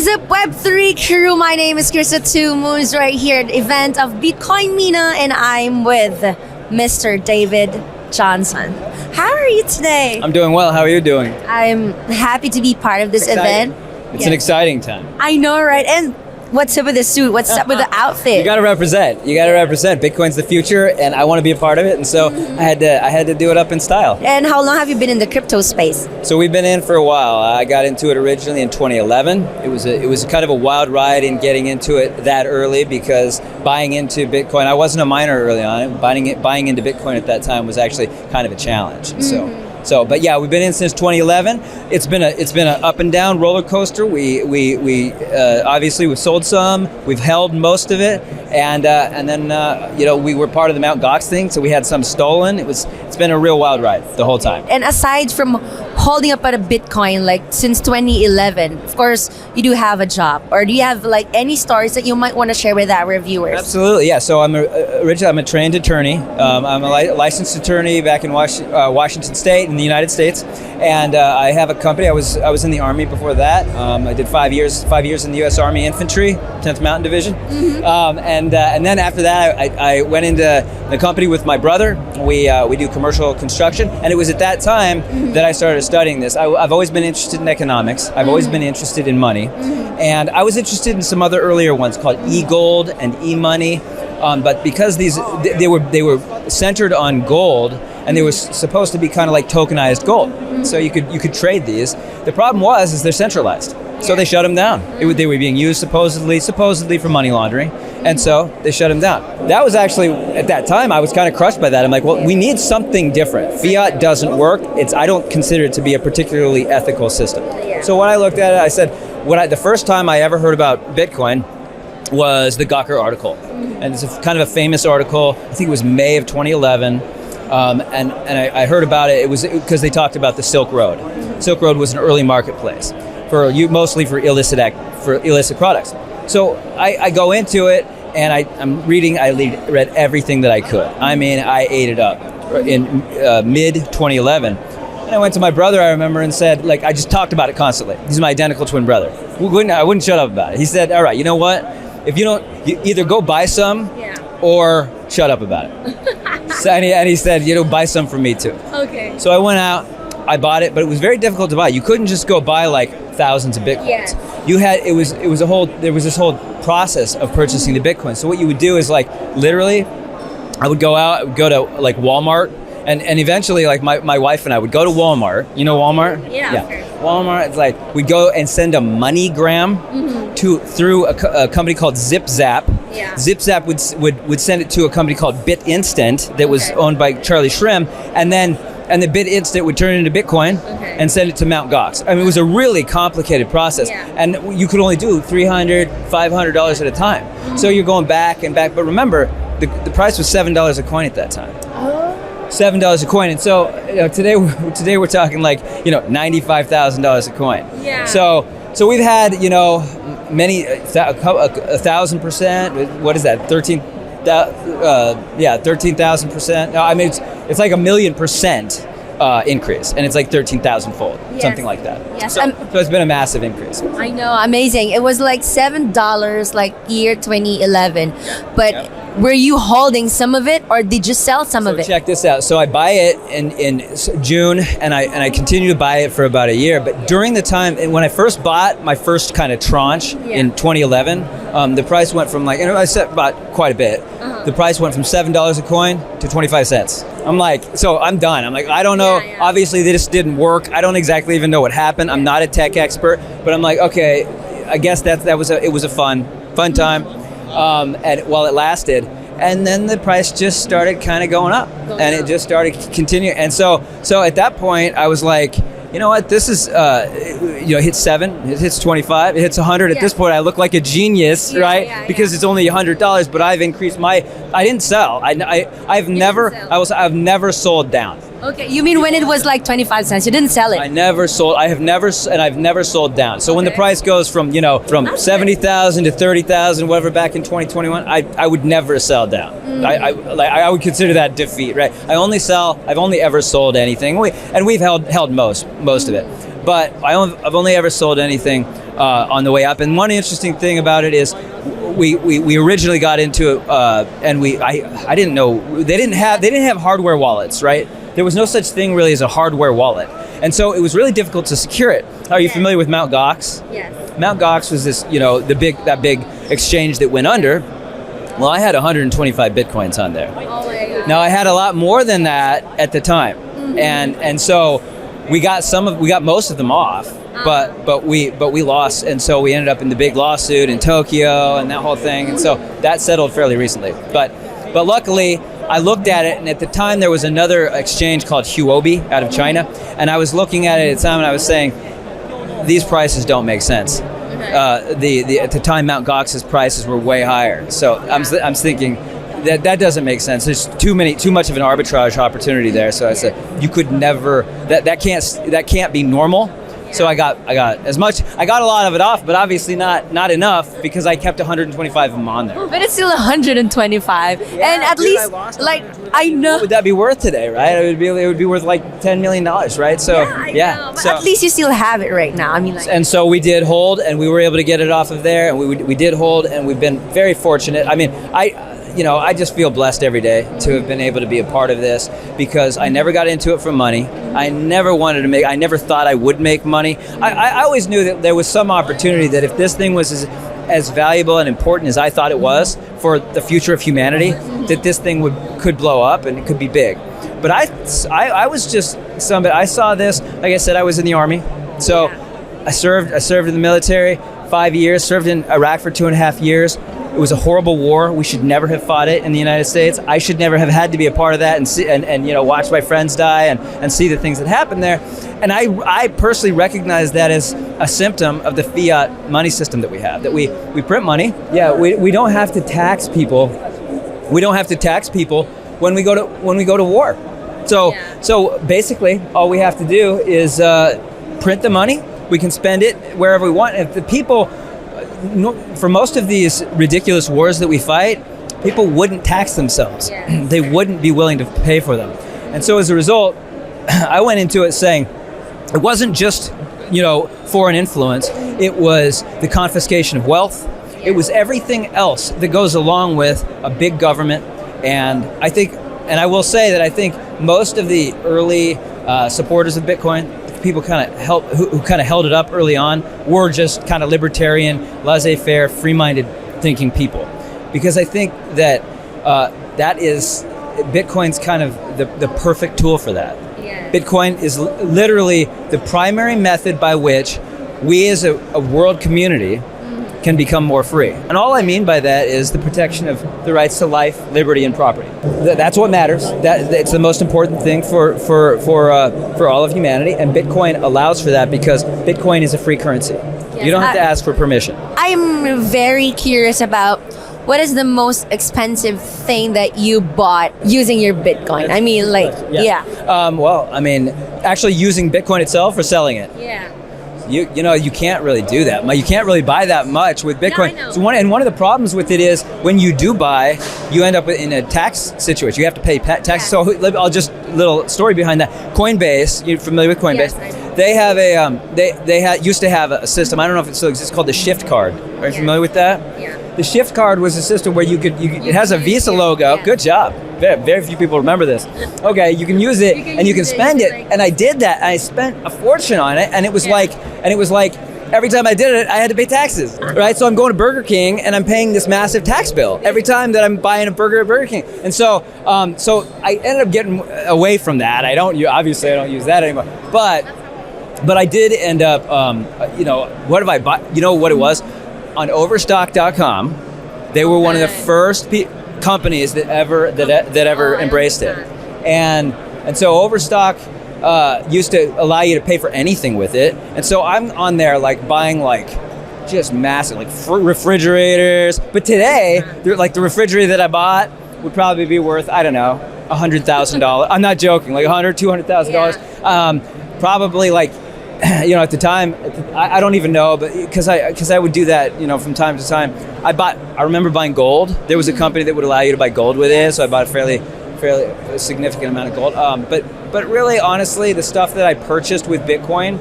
is up, Web3 crew? My name is Krista Two Moons right here at the event of Bitcoin MENA, and I'm with Mr. David Johnson. How are you today? I'm doing well. How are you doing? I'm happy to be part of this event. It's an exciting time. I know, right? And what's up with the suit? What's up with the outfit? You got to represent. You got to represent. Bitcoin's the future, and I want to be a part of it. And so I had to do it up in style. And how long have you been in the crypto space? So we've been in for a while. I got into it originally in 2011. It was kind of a wild ride in getting into it that early, because buying into Bitcoin, I wasn't a miner early on. Buying into Bitcoin at that time was actually kind of a challenge. And but yeah, we've been in since 2011. It's been a up and down roller coaster. We obviously we've sold some, we've held most of it, and then we were part of the Mt. Gox thing, so we had some stolen. It's been a real wild ride the whole time. And aside from holding up at a Bitcoin, like since 2011, of course you do have a job, or do you have like any stories that you might want to share with our viewers? Absolutely, yeah. So originally I'm a trained attorney. I'm a licensed attorney back in Washington State in the United States, and I have a company. I was in the Army before that. I did 5 years in the U.S. Army Infantry, 10th Mountain Division, and then after that I went into the company with my brother. We do commercial construction, and it was at that time that I started studying this. I've always been interested in economics. I've always been interested in money, and I was interested in some other earlier ones called e-gold and e-money. But because they were centered on gold, and they were supposed to be kind of like tokenized gold, so you could trade these. The problem is they're centralized, so they shut them down. They were being used supposedly for money laundering, and so they shut them down. That was actually, at that time, I was kind of crushed by that. I'm like, well, we need something different. Fiat doesn't work. I don't consider it to be a particularly ethical system. So when I looked at it, I said, the first time I ever heard about Bitcoin was the Gawker article. And it's kind of a famous article. I think it was May of 2011. And I heard about it. It was because they talked about the Silk Road. Silk Road was an early marketplace mostly for illicit products. So I go into it, and I'm reading. I read everything that I could. I mean, I ate it up in mid 2011. And I went to my brother, I remember, and said, like, I just talked about it constantly. He's my identical twin brother. I wouldn't shut up about it. He said, all right, you know what? If you either go buy some or shut up about it. So, and he said, buy some for me too. Okay. So I went out, I bought it, but it was very difficult to buy. You couldn't just go buy like thousands of Bitcoins. There was this whole process of purchasing the Bitcoin. So what you would do is, like, literally, I would go out, I would go to like Walmart, and eventually, like, my wife and I would go to Walmart. You know Walmart? Yeah. Walmart, it's like, we'd go and send a MoneyGram through a company called ZipZap. Yeah. ZipZap would send it to a company called BitInstant that was owned by Charlie Shrem, and the BitInstant would turn it into Bitcoin and send it to Mt. Gox. I mean, it was a really complicated process, and you could only do $300, $500 at a time. So you're going back and back, but remember, the price was $7 a coin at that time. $7 a coin, and so today we're talking like $95,000 a coin. Yeah. So we've had many 1,000%. What is that? 13,000%. No, I mean it's like 1,000,000% increase, and it's like 13,000-fold, something like that. Yes. So it's been a massive increase. I know, amazing. It was like $7 like year 2011, but were you holding some of it, or did you sell some of it? Check this out. So I buy it in June, and I continue to buy it for about a year. But during the time when I first bought my first kind of tranche in 2011, the price went from I bought quite a bit. The price went from $7 a coin to 25 cents. I'm like, so I'm done. I'm like, I don't know. Obviously, this didn't work. I don't exactly even know what happened. I'm not a tech expert, but I'm like, okay, I guess it was a fun time, and while it lasted. And then the price just started kind of going up, and it just started continuing. And so at that point, I was like, you know what, this is, it hits 7, it hits 25, it hits 100. At this point, I look like a genius, right? Because it's only $100, but I've increased I didn't sell. I've never sold down. Okay, you mean when it was like 25 cents, you didn't sell it? I never sold. I've never sold down. So when the price goes from 70,000 to 30,000, whatever, back in 2021, I would never sell down. I would consider that defeat, right? I've only ever sold anything, and we've held most of it. But I've only ever sold anything on the way up. And one interesting thing about it is we originally got into it, and I didn't know they didn't have hardware wallets, right? There was no such thing really as a hardware wallet, and so it was really difficult to secure it. Are you familiar with Mt. Gox? Yes. Mt. Gox was this, that big exchange that went under. Well, I had 125 Bitcoins on there. Oh my God. Now I had a lot more than that at the time, and so we got most of them off, but we lost, and so we ended up in the big lawsuit in Tokyo and that whole thing, and so that settled fairly recently. But luckily, I looked at it, and at the time there was another exchange called Huobi out of China, and I was looking at it at the time, and I was saying, these prices don't make sense. At the time, Mt. Gox's prices were way higher, so I'm thinking that doesn't make sense. There's too much of an arbitrage opportunity there. So I said you could never that can't be normal. So I got as much. I got a lot of it off, but obviously not enough because I kept 125 of them on there. But it's still 125, and at dude, least I know. What would that be worth today, right? It would be worth like $10 million, right? So But at least you still have it right now. I mean, and so we did hold, and we were able to get it off of there, and we did hold, and we've been very fortunate. I mean, I just feel blessed every day to have been able to be a part of this because I never got into it for money. I never thought I would make money. I always knew that there was some opportunity that if this thing was as valuable and important as I thought it was for the future of humanity, that this thing could blow up and it could be big. But I was just somebody, I saw this, like I said, I was in the Army. So I served in the military 5 years, served in Iraq for 2.5 years. It was a horrible war. We should never have fought it in the United States. I should never have had to be a part of that and see, and watch my friends die and see the things that happened there. And I personally recognize that as a symptom of the fiat money system that we have. That we print money. Yeah, we don't have to tax people. We don't have to tax people when we go to war. So basically, all we have to do is print the money. We can spend it wherever we want. If the people, for most of these ridiculous wars that we fight, people wouldn't tax themselves. Yes. They wouldn't be willing to pay for them. And so as a result, I went into it saying, it wasn't just, foreign influence. It was the confiscation of wealth. It was everything else that goes along with a big government. And I will say that I think most of the early supporters of Bitcoin, people who kind of held it up early on, were just kind of libertarian, laissez-faire, free-minded thinking people, because I think that Bitcoin's kind of the perfect tool for that. Yes. Bitcoin is literally the primary method by which we as a world community can become more free. And all I mean by that is the protection of the rights to life, liberty, and property. That's what matters. It's the most important thing for all of humanity, and Bitcoin allows for that because Bitcoin is a free currency. Yes, you don't have to ask for permission. I'm very curious about what is the most expensive thing that you bought using your Bitcoin? I mean, actually using Bitcoin itself or selling it? Yeah. You can't really do that. You can't really buy that much with Bitcoin. No, I know. So one of the problems with it is when you do buy, you end up in a tax situation. You have to pay tax. Yeah. So I'll just little story behind that. Coinbase, you're familiar with Coinbase? Yes, they have used to have a system. I don't know if it still exists, called the Shift card. Are you familiar with that? Yeah. The Shift card was a system where it has a Visa logo. Yeah. Good job. Very few people remember this. Okay, you can use it and you can spend it. And I did that. I spent a fortune on it, and it was like every time I did it, I had to pay taxes, right? So I'm going to Burger King and I'm paying this massive tax bill every time that I'm buying a burger at Burger King. And so I ended up getting away from that. Obviously I don't use that anymore. But I did end up, what have I bought? You know what it was? On Overstock.com, they were one of the first companies that ever embraced it, and so Overstock used to allow you to pay for anything with it, and so I'm on there buying just massive refrigerators. But today, the refrigerator that I bought would probably be worth, I don't know, $100,000. I'm not joking, $100,000, $200,000. Probably at the time, I don't even know, but because I would do that, from time to time. I remember buying gold. There was a company that would allow you to buy gold with it, so I bought a fairly significant amount of gold. But really, honestly, the stuff that I purchased with Bitcoin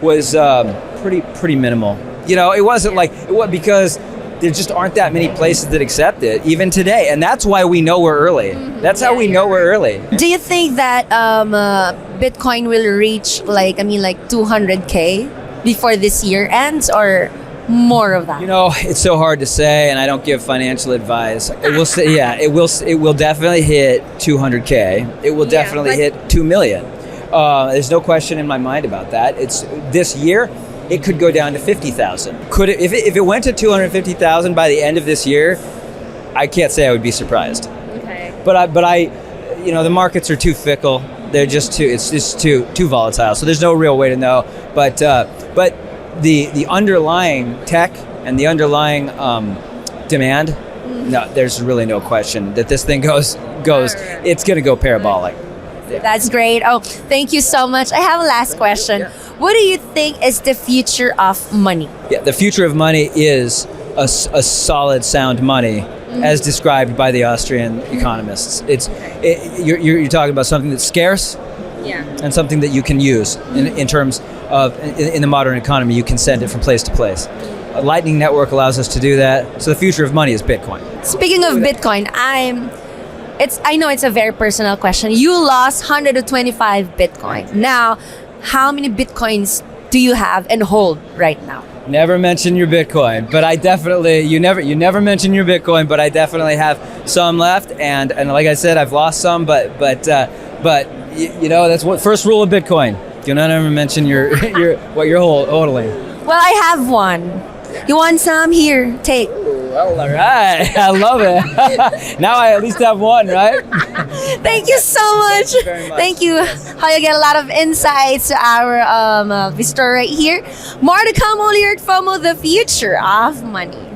was pretty minimal. It wasn't like it was because there just aren't that many places that accept it even today, and that's why we know we're early. That's how we know we're early. Do you think that Bitcoin will reach like 200K before this year ends, or more of that? It's so hard to say, and I don't give financial advice. It will say, it will definitely hit 200K. It will definitely hit 2 million. There's no question in my mind about that. It's this year. It could go down to 50,000. Could it? If it went to 250,000 by the end of this year, I can't say I would be surprised. Okay. But I, the markets are too fickle. They're just it's just too volatile. So there's no real way to know. But the underlying tech and the underlying demand, no, there's really no question that this thing goes. It's going to go parabolic. That's great. Oh, thank you so much. I have a last question. Yeah. What do you think is the future of money? Yeah, the future of money is a solid, sound money, as described by the Austrian economists. You're talking about something that's scarce, and something that you can use in terms of in the modern economy. You can send it from place to place. A Lightning Network allows us to do that. So the future of money is Bitcoin. Speaking of Bitcoin, I know it's a very personal question. You lost 125 Bitcoin. Now, how many Bitcoins do you have and hold right now? Never mention your Bitcoin, but I definitely you never mention your Bitcoin, but I definitely have some left, and like I said, I've lost some, but that's what first rule of Bitcoin: do not ever mention your what you're holding. Well, I have one. You want some? Here, take. Well, all right. I love it. Now I at least have one, right? Thank you so much. Thank you very much. Thank you. How you get a lot of insights to our visitor right here. More to come only here at FOMO, the future of money.